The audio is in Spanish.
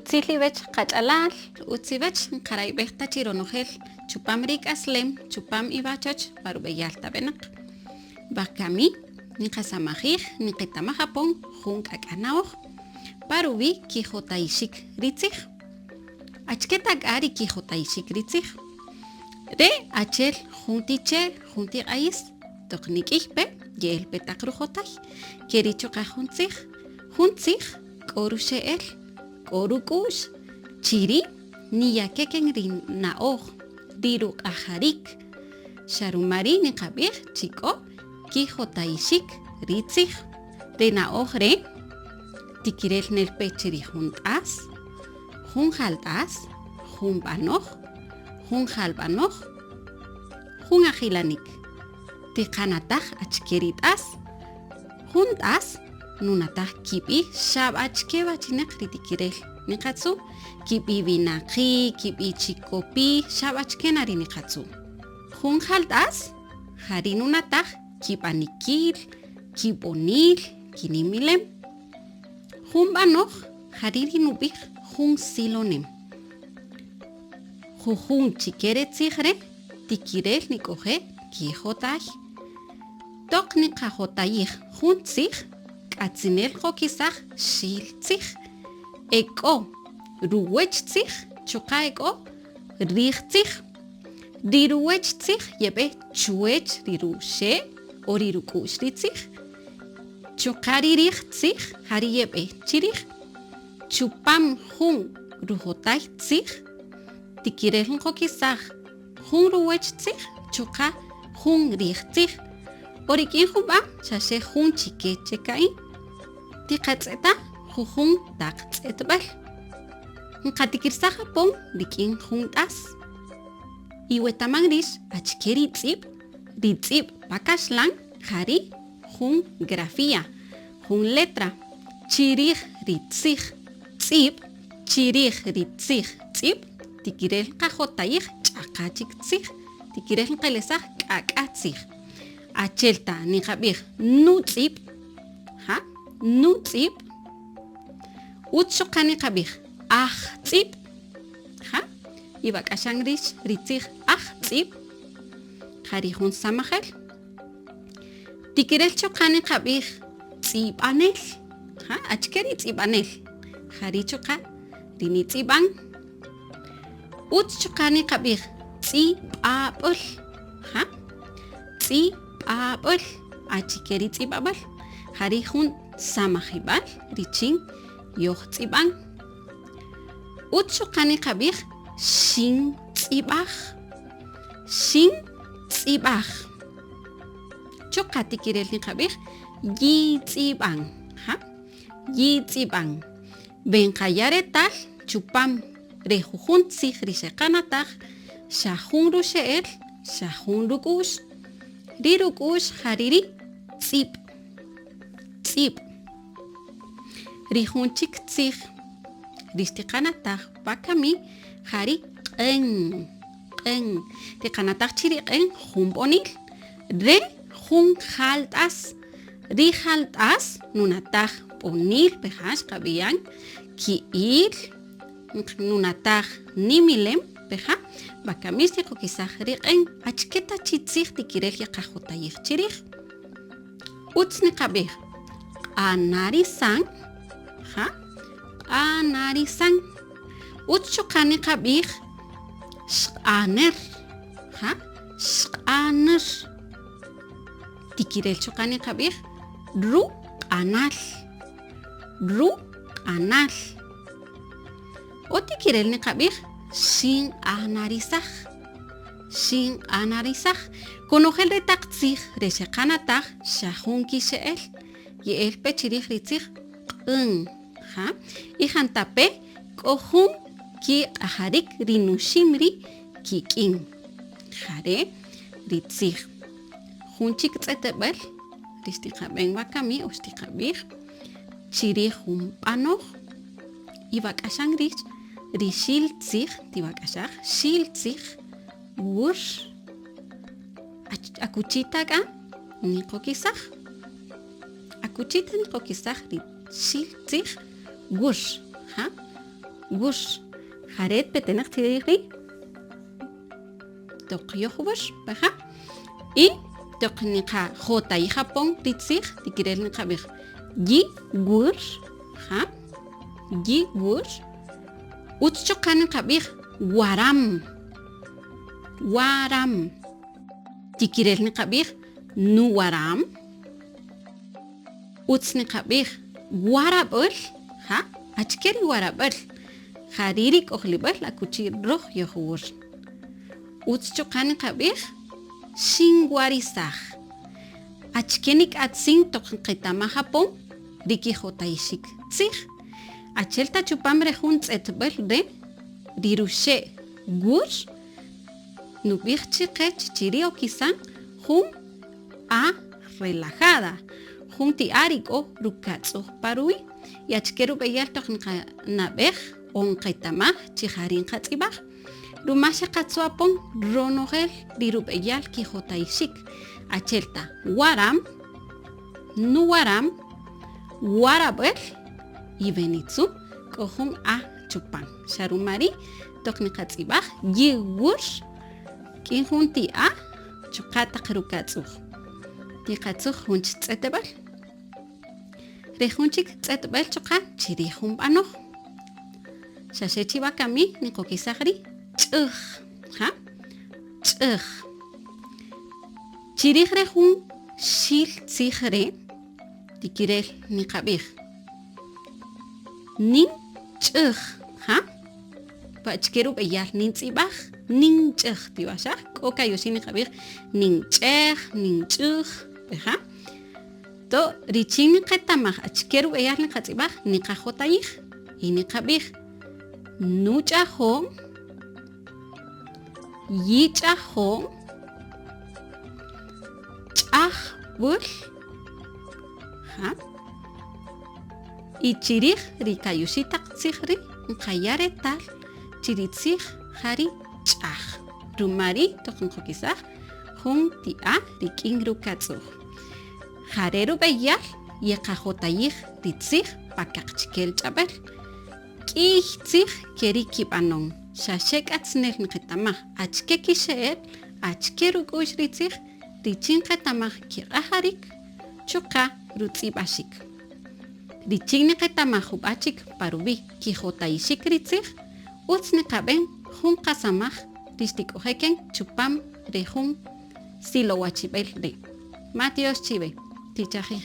Utzilibech qach'alal, utzibech qaraybej tachironojel, chupam rik aslem, chupam ibachoch, barubeyal tabenaq. Bakami, niqasamajij, niqitamajapon, jun k'ak'anawoj, barubi kijotayxik ritzij. Achketak ari kijotayxik ritzij. Re achel jun tichel, jun tiq'ayis, toqnik'ijpe, ye'elpe taq rujotay, kerichoqa jun tzij, k'o ruxe'el, k'o ruk'u'x, chiri niyakeken rina'oj, riruq'ajarik, xarumari niqab'ij chik'o kijotayxik ritzij. Rina'oj re tikirel nelpe chirij jun t'as, jun jalt'as, jun b'anoj, jun jalb'anoj, jun ajilanik. Tiqanataj achkeri t'as, jun t'as nunataj kib'ij xab'achke b'achiniq ritikirel niqatzu, kib'ij b'inaqi, kib'ij chikopi, xab'achke nari niqatzu. Jun jalt'as jari nunataj kib'anikil, kib'onil, kinimilem. Jun b'anoj jari rinub'ij jun silonem. Jujun chikere tzij re tikirel nik'ojel kijotay. Toq niqajotayij jun tzij k'atzinel qokisaj xil tzij. Ek'o ruwech tzij choqa ek'o riij tzij. Riruwech tzij yeb'ej chuwech riruxe' o riruk'u'x ri tzij. Choqa ririj tzij jari yeb'ej chirij. Chupam jun rujotay tzij tikirel qokisaj jun ruwech tzij choqa jun riij tzij. Orik'in jub'aj xaxej jun chike cheka'in. Tiqatz'eta jujun taq tz'etb'al. Nqatikirsaj japon rik'in jun t'as. Iwetaman rix achke ritz'ib pakaxlan jari jun grafía, jun letra. Chirij ritzij tz'ib, chirij ritzij tz'ib, tikirel qajotayij ch'aqa chik tzij, tikirel nqelesaj k'ak'a tzij. Achelta niqab'ij nutz'ib, nutz'ib. Utz xoqa niqab'ij ajtz'ib, ib'ak'axan rix ritzij ajtz'ib, jari jun samajel. Tikirel choqa niqab'ij tz'ib'anel, achke ritz'ib'anel, jari choqa rinitz'ib'an. Utz choqa niqab'ij tz'ib'ab'ol, tz'ib'ab'ol, achike ritz'ib'ab'al, jari jun samajib'al richin yojtz'ib'an. Utz choqa niqab'ij xintz'ib'aj, xintz'ib'aj. Choqa tikirel niqab'ij yitz'ib'an, yitz'ib'an. Benqayaretal chupam re jujun tzij rixeqanataj xa jun ruxe'el, xa jun ruk'u'x. Riruk'u'x jari ri tz'ib. Ri jun chik tzij rixtiqanataj pakami jari q'en. Tiqanataj chiri q'en jun b'onil. Re jun jalt'as. Ri jalt'as nunataj b'onil pejax qab'yan ki'il, nunataj nimilem peja. Bakamis tiqokisaj ri q'en achketa chi tzij tikirel yaqajotayij chirij. Utz niqab'ij q'anarisan, q'anarisan. Utz choqa niqab'ij xq'aner, xq'aner. Tikirel choqa niqab'ij ruq'anal, ruq'anal. O tikirel niqab'ij xinq'anarisaj, xinq'anarisaj. Konojel re taq tzij rexeqanataj xa jun kixe'el, ye'elpe chirij ritzij q'än, y jantape k'o jun kiq'ajarik rinuxim ri kik'in, jare ritzij. Jun chik tz'eteb'al rixtiqab'en bakami o xtiqab'ij chirij jun b'anoj ib'ak'axan rix rixil tzij, tib'ak'axaj xil tzij wur akuchita k'a niqokisaj, akuchita niqokisaj rixil tzij wur, gush jaret petenak tiriri toqyo hubash baja y toqnika jota y japón titzig tikirel nikabig yi gush ja yi gush utchokan kabig waram tikirel nikabig nu waram utsni kabig warabul ha achkeri warabul jaririk ohlibul akuchi roj yohur utchokan kabig shingwarisaj achkenik atsin toqitama japón riki jotaishik tzig achelta chupamre jun tzetbel de rirushe gush nubig chiqech chirio kisan jun a relajada junti ariko rukatso parui yachkeru beyal toqnqa nabej on qaitama chiharin qatsibaj rumasha qatsuapon ronogel dirubeyal kijotaishik achelta waram nu waram warabel y benitsu kohun a chupan sharumari toqniqatsibaj yiwush kin junti a chukata qrukatsu tiqatsu junch tsetebal rejunchik tsetebal chuqa chirihun b'anoj xaxechi bakami nikokisajri ch'uj ha ch'uj chirij rejun xil tzijre tikirel niqab'ij nin ch'uj ha pachkeru b'eyal nin tz'ib'aj nin ch'uj tiwaxaj k'o kayoxin niqab'ij nin ch'ej nin ch'uj ha to richin niqetamaj achkeru b'eyal niqatz'ib'aj niqajotayij y niqab'ij nu ch'ajon yi ch'ajon ch'ajb'ul ha y chirij rikayuxitaq tzijri nqayaretal chiritzij jari ch'aj rumari toqnqokisaj jun ti'a rik'in rukatzuj jareru b'eyal yeqajotayij ritzij pakaqchkel ch'ab'el k'ij tzij keri kib'anon xaxek'atznel nqetamaj achke kixe'el achke ruk'ux ritzij richin qetamaj kiq'ajarik chuqa rutz'ib'axik richin niqetamaj jub'achik parub'ij kijotayixik ritzij utz niqab'en jun qasamaj rixtik'ojeken chupam re jun silowachib'el re Matios chibe tichajij